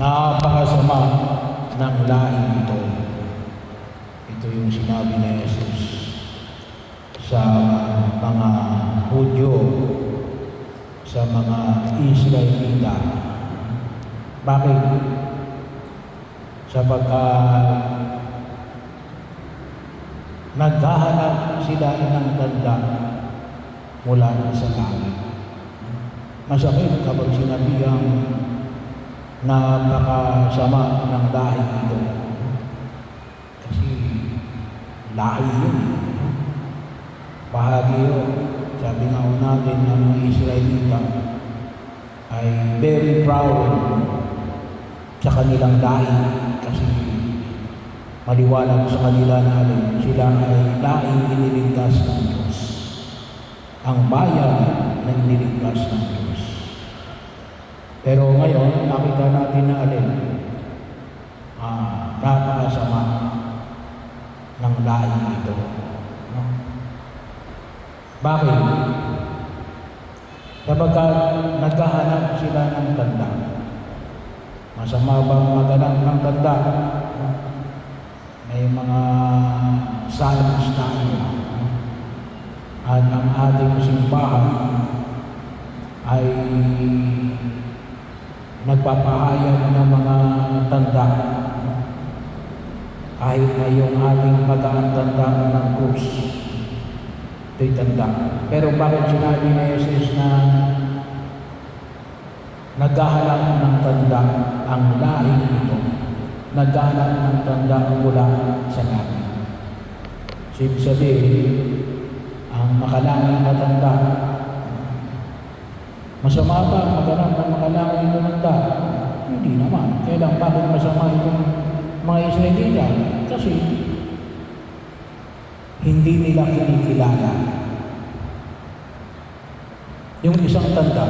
Napakasama ng lahi ito. Ito yung sinabi ni Jesus sa mga Hudyo, sa mga Israelita. Bakit? Sapagkat naghahanap sila ng tanda mula sa langit. Masakit kapag sinabihang napakasama ng lahi ito. Kasi lahi yun. Bahagi yun. Sabi nga natin ng mga Israelita ay very proud sa kanilang lahi kasi maliwanag sa kanila natin sila ay lahing iniligtas ng Diyos. Ang bayan na iniligtas ng Diyos. Pero ngayon, nakita natin na napakasama ng lahi ito. No? Bakit? Sapagkat naghahanap sila ng tanda. Masama bang maghanap ng tanda? May mga science tayo. At ang ating simbahan ay nagpapahayag ng mga tanda. Kahit na yung ating pag-aantanda ng krus, ito'y tanda. Pero bakit sinabi ni Jesus na naghahanap ng tanda ang lahi ito? Naghahanap ng tanda mula sa langit. Ibig sabihin, ang makalangit na tanda, masama ba maghanap ng makalangit na tanda? Hindi naman. Kailan bakit masama yung mga Israelita? Kasi hindi nila kinikilala yung isang tanda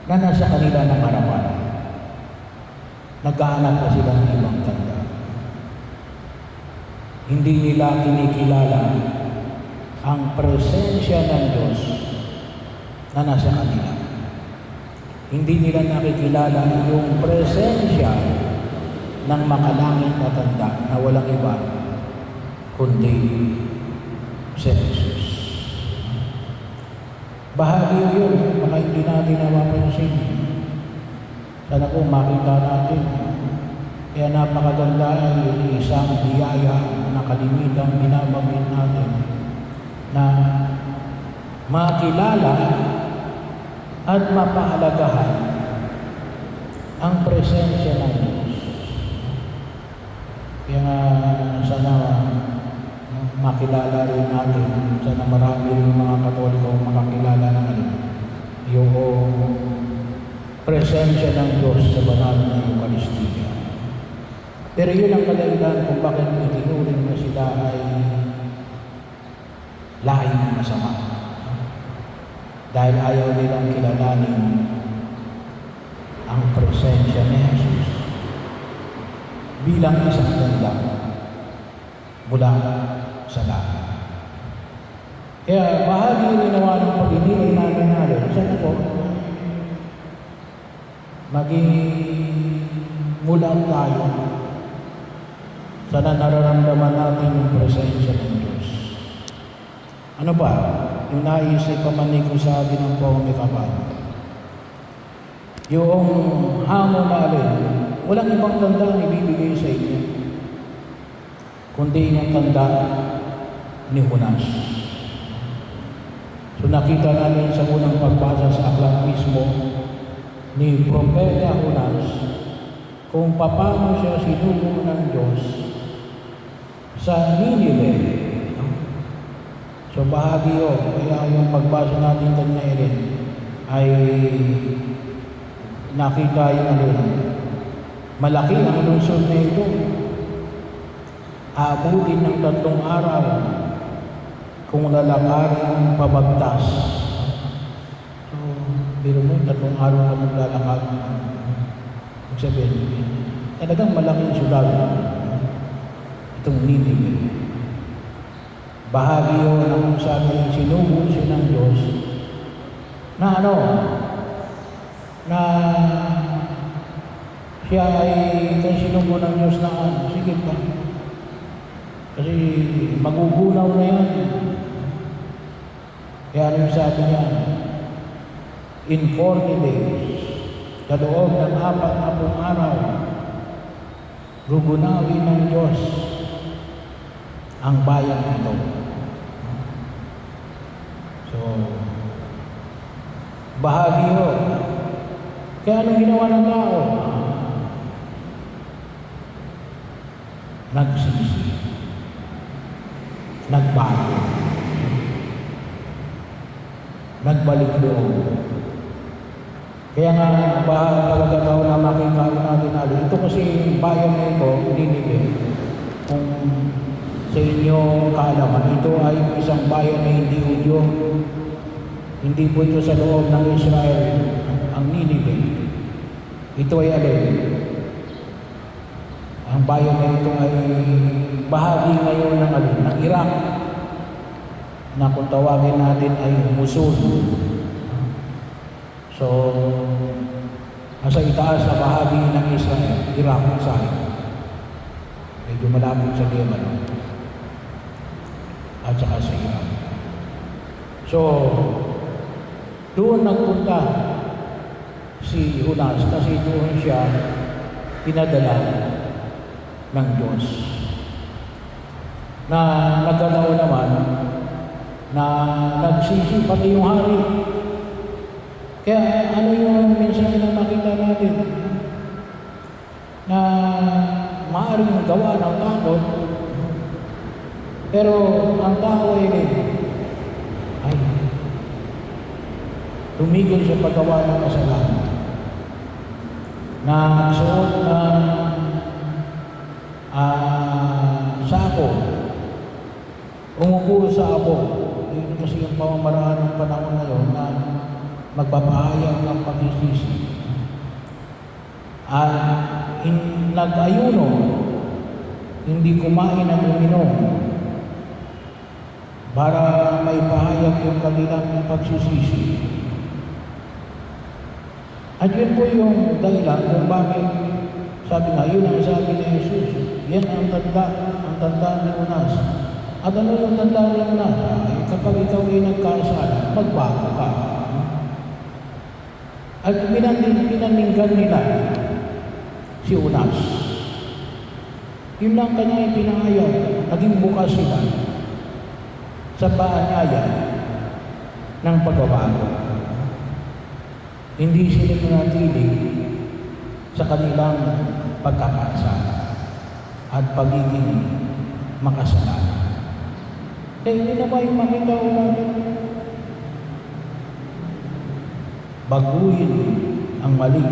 na nasa kanila ng harapan. Naghahanap na sila ng ibang tanda. Hindi nila kinikilala ang presensya ng Diyos na nasa kanila. Hindi nila nakikilala yung presensya ng makalangit na tanda na walang iba kundi si Jesus. Bahagi yun, baka hindi natin napapansin. Sana po makita natin. Kaya napakaganda ay isang biyaya na kalimitang binabanggit natin na makilala at mapahalagahan ang presensya ng Diyos. Kaya sana makilala rin natin, sana marami rin mga Katoliko makakilala ng yung presensya ng Diyos sa banal na Eucharistia. Pero yun ang kadahilan kung bakit itinuring na sila ay lahing masama. Dahil ayaw nilang kilalanin ang presensya ni Jesus bilang isang tanda mula sa langit. Kaya bahagi rin naman ng pag-inilay natin sana po maging mula tayo. Sana nararamdaman natin yung presensya ng Diyos. Ano ba? Yung naisip pa man ko sabi ng Paume Kapal. Yung hamon na walang ibang tanda ang ibibigay sa inyo, kundi yung tanda ni Jonas. So nakita namin sa unang pagbasa sa aklat mismo ni Propeta Jonas kung paano siya sinugo ng Diyos sa Nineveh. So bahagi yun. Kaya yung pagbasa natin kanina rin ay nakita yung malaki ang lungsod na ito. Aabutin ng 3 araw kung lalakarin pabagtas. So, biro mo, 3 araw ka maglalakad. Magsabihin, talagang malaking syudad itong Nineveh. Bahagi yun ang sabi, sinugo siya ng Diyos na na siya ay kansinubo ng Diyos na sige pa. Kasi magugunaw na yan. Kaya ano yung sabi niya? In 40 days, sa loob ng 40 araw, gugunawin ng Diyos ang bayan ito. So, bahagi yun. Kaya anong ginawa ng tao? Nagsisi. Nagbago. Nagbalik loob. Kaya nga, pagkakataon na makita natin natin, ito kasi bayan na ito, Ninive. Kung sa inyo kaalaman, ito ay isang bayan na hindi Hudyo. Hindi po ito sa loob ng Israel, ang Ninive. Ito ay alin? Ang bayan na ito ay bahagi ngayon ng alin? Ng Iraq, na kung tawagin natin ay Mosul. So, nasa itaas na bahagi ng Israel, Iraq, side. Medyo malapit sa Lebanon. At saka sa Iraq. So, doon nagpunta si Jonas kasi doon siya pinadala ng Diyos. Na nagkataon naman na nagsisi pati yung hari. Kaya ano yung mensahe na makita natin? Na maaaring gawa ng takot, pero ang tao ay tumigil sa paggawa ng kasalanan. Na suot ng sako, umupo sa abo. Yun kasi yung pamamaraan ng panahon ngayon na magpapahayag ng pagsisisi. At nag-ayuno, hindi kumain at uminom para may pahayag yung kanilang pagsisisi. At yun po yung dahilan kung bakit sabi nga, yun ang sabi ni Jesus. Yan ang tanda ni Jonas. At ano yung tanda ni Jonas? Kapag ikaw ay nagkasala, magbago ka. At pinaninggan nila si Jonas. Yun lang kanya ipinahayag. Naging bukas sila sa paanyaya ng pagbabago. Hindi sila manatili sa kanilang pagkakasala at pagiging makasalanan. Kaya hindi na ba yung makita ko natin? Baguhin ang mali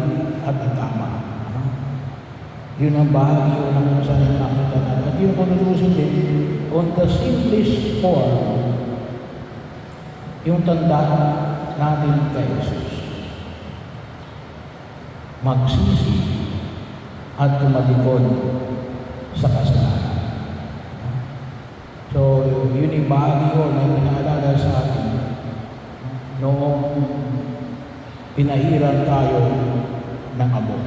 at ang tama. Yun ang bahagi ng kung saan nakita natin. At yung konklusion din, on the simplest form, yung tanda natin kay Jesus. Magsisi at tumalikod sa kasalanan. So, yun yung bahagi ko na pinaalala sa atin noong pinahiran tayo ng abo.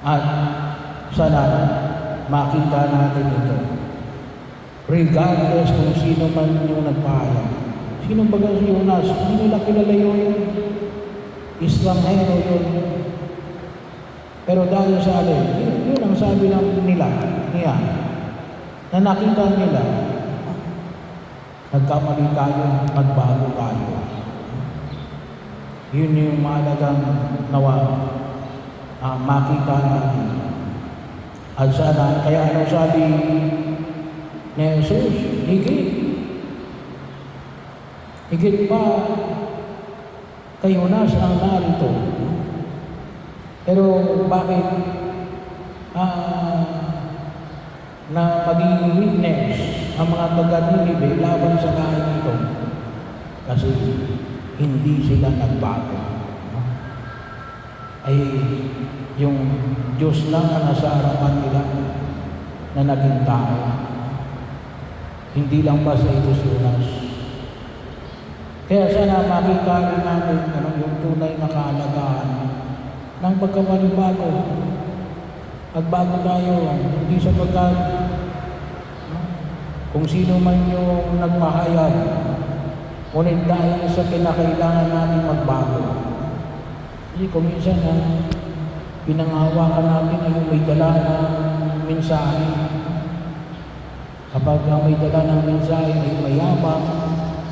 At sana makita natin ito. Regardless kung sino man yung nagpahayag. Sino baga si Jonas? Hindi nila kilala yun. Islamhero yun. Pero dahil sa alin, yun ang sabi niya, na nakita nila, nagkamali tayo, nagbago tayo. Yun yung mahalagang nawa makita natin. At sana, kaya anong sabi ni Jesus? Higit pa kay Jonas ang narito. Pero bakit na maging witness ang mga taga-Ninive laban sa kahit ito? Kasi hindi sila nagbago. Ay yung Diyos lang ang nasa harapan nila na naging tao. Hindi lang basta ito si Jonas. Kaya sana makita rin natin yung tunay na kaalagaan ng pagkapanibago. Magbago tayo, hindi sapagkat kung sino man yung nagpahayag, ngunit dahil sa kinakailangan natin magbago. Kasi kung minsan pinanghawakan natin ay yung may dala ng mensahe. Kapag ang may dala ng mensahe ay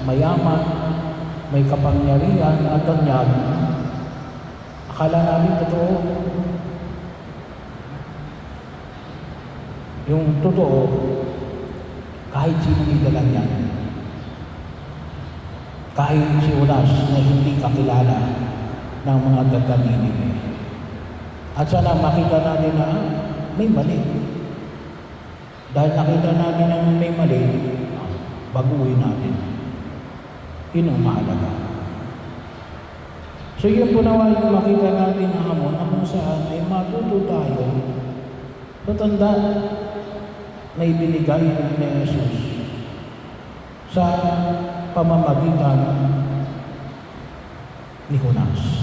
mayaman, may kapangyarihan at tanyag, akala namin totoo. Yung totoo, kahit sino may dala niya, kahit si Judas na hindi kakilala ng mga taga-Ninive. At sana makita natin na may mali. Dahil nakita natin na may mali, baguhin natin. Yun ang mahalaga. So yun po naman yung makita natin na hamon na kung saan ay matuto tayo sa tanda na ibinigay ni Jesus sa pamamagitan ni Judas.